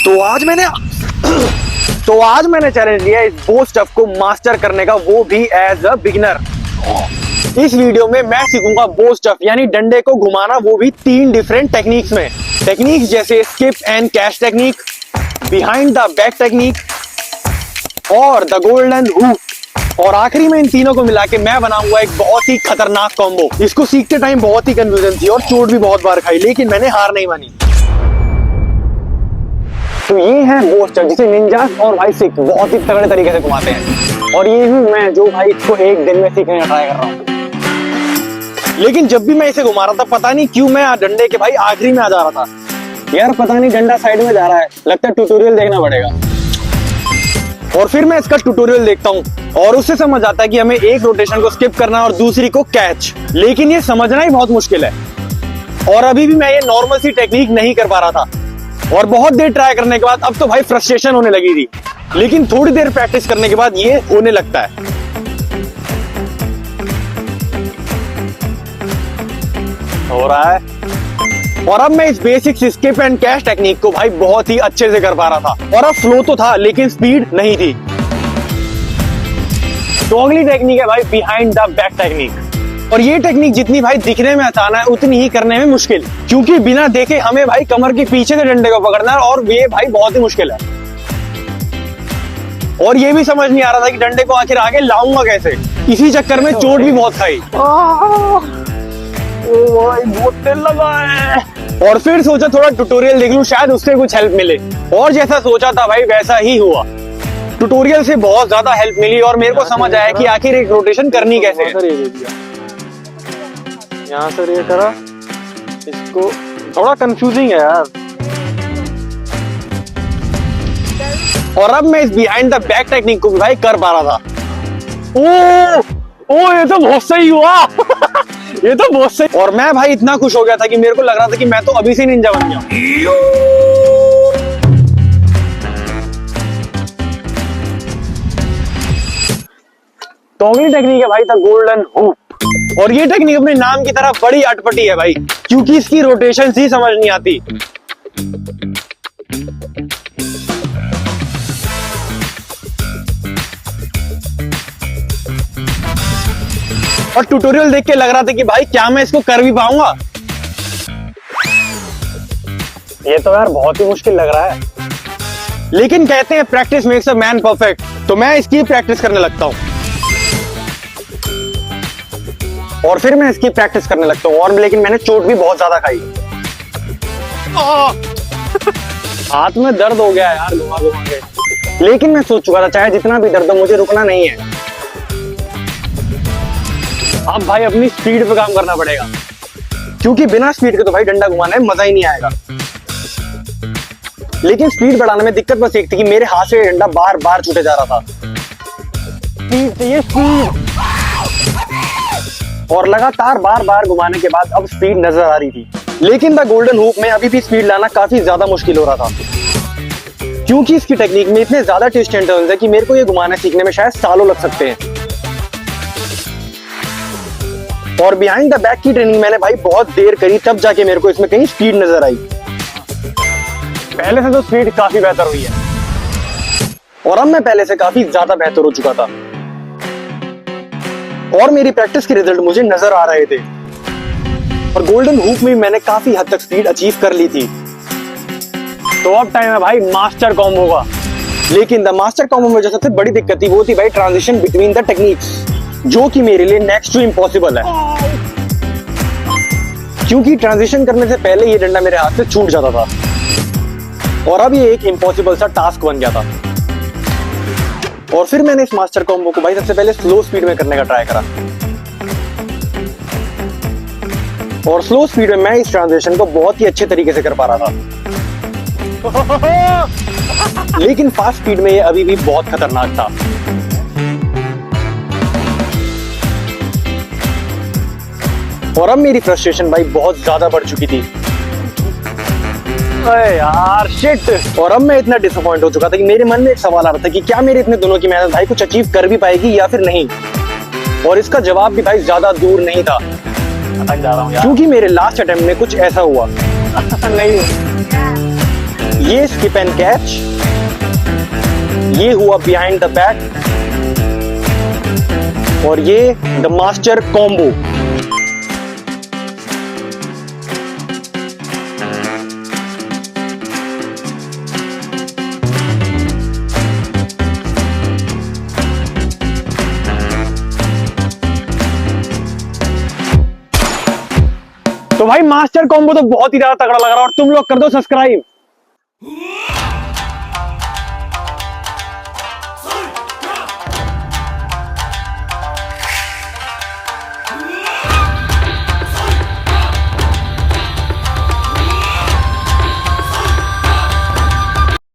तो आज मैंने चैलेंज लिया इस बो स्टफ को मास्टर करने का, वो भी एज अ बिगिनर। इस वीडियो में मैं सीखूंगा बो स्टफ यानी डंडे को घुमाना, वो भी 3 डिफरेंट टेक्निक्स में। टेक्निक्स जैसे skip and catch technique, behind the back technique और द गोल्डन हुक। और आखिरी में इन तीनों को मिला के मैं बनाऊंगा एक बहुत ही खतरनाक कॉम्बो। इसको सीखते टाइम बहुत ही कंफ्यूजन थी और चोट भी बहुत बार खाई, लेकिन मैंने हार नहीं मानी। तो ये है बो स्टफ जिसे निंजास और भाई सिख बहुत ही तगड़े तरीके से घुमाते हैं। और ये हूँ मैं जो भाई इसको एक दिन में सीखने का ट्राई कर रहा हूँ। लेकिन जब भी मैं इसे घुमा रहा था, पता नहीं क्यों मैं डंडे के भाई आखिरी में आ जा रहा था। यार पता नहीं डंडा साइड में जा रहा है, लगता है ट्यूटोरियल देखना पड़ेगा। और फिर मैं इसका ट्यूटोरियल देखता हूँ और उससे समझ आता है कि हमें एक रोटेशन को स्किप करना और दूसरी को कैच। लेकिन ये समझना ही बहुत मुश्किल है और अभी भी मैं ये नॉर्मल सी टेक्निक नहीं कर पा रहा था। और बहुत देर ट्राई करने के बाद अब तो भाई फ्रस्ट्रेशन होने लगी थी, लेकिन थोड़ी देर प्रैक्टिस करने के बाद ये होने लगता है। हो रहा है। और अब मैं इस basic skip and catch technique को भाई बहुत ही अच्छे से कर पा रहा था। और अब फ्लो तो था लेकिन स्पीड नहीं थी। तो अगली टेक्निक है भाई बिहाइंड द बैक टेक्निक। और ये टेक्निक जितनी भाई दिखने में आसान है उतनी ही करने में मुश्किल, क्योंकि बिना देखे हमें भाई कमर के पीछे से डंडे को पकड़ना है और ये भाई बहुत ही मुश्किल है। और ये भी समझ नहीं आ रहा था कि डंडे को आखिर आगे लाऊंगा कैसे। इसी चक्कर में चोट भी बहुत खाई। बहुत तेल लगा है। और फिर सोचा थोड़ा ट्यूटोरियल देख लूं, शायद उससे कुछ हेल्प मिले। और जैसा सोचा था भाई वैसा ही हुआ। ट्यूटोरियल से बहुत ज्यादा हेल्प मिली और मेरे को समझ आया कि आखिर एक रोटेशन करनी कैसे है। यहाँ से ये करा, इसको थोड़ा कंफ्यूजिंग है यार। और अब मैं इस बिहाइंड द बैक टेक्निक को भी भाई कर पा रहा था। ओ ये तो बहुत सही हुआ। ये तो बहुत सही। और मैं भाई इतना खुश हो गया था कि मेरे को लग रहा था कि मैं तो अभी से निंजा बन गया। तो अगली टेक्निक है भाई द गोल्डन हुक। और ये टेक्निक अपने नाम की तरह बड़ी अटपटी है भाई, क्योंकि इसकी रोटेशन ही समझ नहीं आती। और ट्यूटोरियल देख के लग रहा था कि भाई क्या मैं इसको कर भी पाऊंगा। ये तो यार बहुत ही मुश्किल लग रहा है, लेकिन कहते हैं practice makes a man perfect. तो मैं इसकी प्रैक्टिस करने लगता हूं और फिर मैं इसकी प्रैक्टिस करने लगता हूँ। और लेकिन मैंने चोट भी बहुत ज्यादा खाई। हाथ में दर्द हो गया यार घुमा घुमा के। लेकिन मैं सोच चुका था चाहे जितना भी दर्द हो मुझे रुकना नहीं है। अब भाई अपनी स्पीड पे काम करना पड़ेगा, क्योंकि बिना स्पीड के तो भाई डंडा घुमाने में मजा ही नहीं आएगा। लेकिन स्पीड बढ़ाने में दिक्कत बस एक थी कि मेरे हाथ से डंडा बार बार छूटे जा रहा था। स्पीड चाहिए, स्पीड। और लगातार बार बार घुमाने के बाद अब स्पीड नजर आ रही थी। लेकिन द गोल्डन हुक में अभी भी स्पीड लाना काफी ज्यादा मुश्किल हो रहा था, क्योंकि इसकी टेक्निक में इतने ज्यादा ट्विस्ट एंड टर्न्स है कि मेरे को ये घुमाना सीखने में शायद सालों लग सकते हैं। और बिहाइंड द बैक की ट्रेनिंग मैंने भाई बहुत देर करी, तब जाके मेरे को इसमें कहीं स्पीड नजर आई। पहले से तो स्पीड काफी बेहतर हुई है और अब मैं पहले से काफी ज्यादा बेहतर हो चुका था और मेरी प्रैक्टिस के रिजल्ट मुझे नजर आ रहे थे। और गोल्डन हुक में मैंने काफी हद तक स्पीड अचीव कर ली थी। तो अब टाइम है भाई मास्टर कॉम्बो का। लेकिन द मास्टर कॉम्बो में जो सबसे बड़ी दिक्कत थी वो थी भाई ट्रांजिशन बिटवीन द टेक्निक्स, जो कि मेरे लिए नेक्स्ट टू इम्पॉसिबल है, क्योंकि ट्रांजिशन करने से पहले ये डंडा मेरे हाथ से छूट जाता था और अब ये एक इम्पॉसिबल सा टास्क बन गया था। और फिर मैंने इस मास्टर कॉम्बो को भाई सबसे पहले स्लो स्पीड में करने का ट्राई करा। और स्लो स्पीड में मैं इस ट्रांजिशन को बहुत ही अच्छे तरीके से कर पा रहा था। लेकिन फास्ट स्पीड में ये अभी भी बहुत खतरनाक था। और अब मेरी फ्रस्ट्रेशन भाई बहुत ज्यादा बढ़ चुकी थी। अरे यार शिट। और अब मैं इतना डिसअपॉइंट हो चुका था कि मेरे मन में एक सवाल आ रहा था कि क्या मेरे इतने दोनों की मेहनत भाई कुछ अचीव कर भी पाएगी या फिर नहीं। और इसका जवाब भी भाई ज्यादा दूर नहीं था, क्योंकि मेरे लास्ट अटेम्प्ट में कुछ ऐसा हुआ। नहीं ये स्किप एंड कैच, ये हुआ बिहाइंड द बैक, और ये द मास्टर कॉम्बो। तो भाई मास्टर कॉम्बो तो बहुत ही ज्यादा तगड़ा लग रहा है, और तुम लोग कर दो सब्सक्राइब।